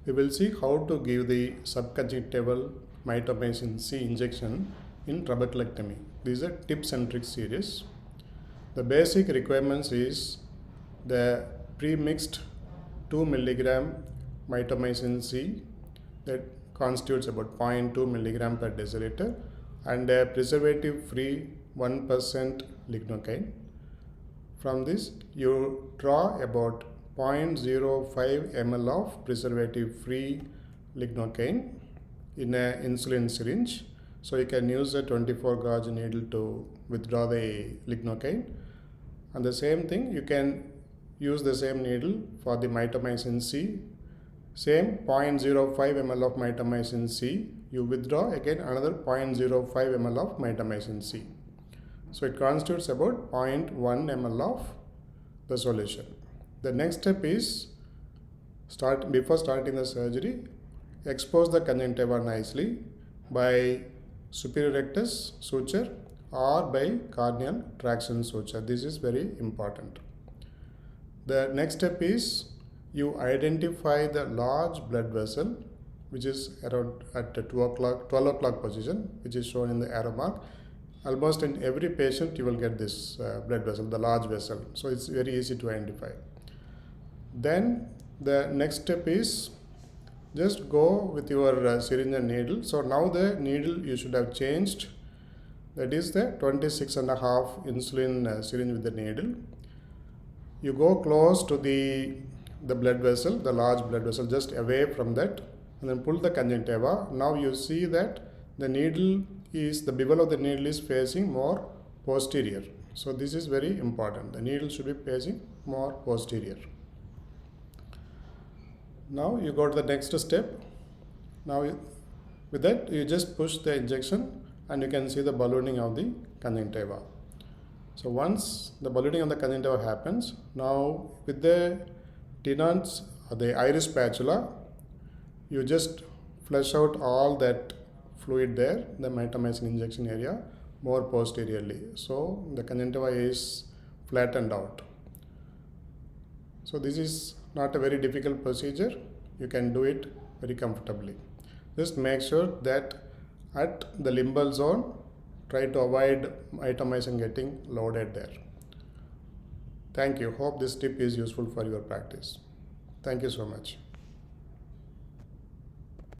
We will see how to give the subconjunctival mitomycin C injection in trabeculectomy. This is a tips and tricks series. The basic requirements is the pre-mixed 2 milligram mitomycin C that constitutes about 0.2 milligram per deciliter and a preservative free 1% lignocaine. From this you draw about 0.05 ml of preservative free lignocaine in an insulin syringe. So you can use a 24 gauge needle to withdraw the lignocaine. And the same thing, you can use the same needle for the mitomycin C. Same 0.05 ml of mitomycin C. You withdraw again another 0.05 ml of mitomycin C. So it constitutes about 0.1 ml of the solution. The next step is before starting the surgery, expose the conjunctiva nicely by superior rectus suture or by corneal traction suture. This is very important. The next step is you identify the large blood vessel which is around at 12 o'clock position, which is shown in the arrow mark. Almost in every patient you will get this blood vessel, the large vessel. So it's very easy to identify. Then the next step is just go with your syringe and needle. So now the needle you should have changed. That is the 26.5 insulin syringe with the needle. You go close to the blood vessel, the large blood vessel, just away from that, and then pull the conjunctiva. Now you see that the bevel of the needle is facing more posterior. So this is very important. The needle should be facing more posterior. Now you go to the next step. Now with that you just push the injection and you can see the ballooning of the conjunctiva. So once the ballooning of the conjunctiva happens, now with the tenons, the iris spatula, you just flush out all that fluid there, the mitomycin injection area, more posteriorly. So the conjunctiva is flattened out. So this is not a very difficult procedure. You can do it very comfortably. Just make sure that at the limbal zone, try to avoid mitomycin getting loaded there. Thank you. Hope this tip is useful for your practice. Thank you so much.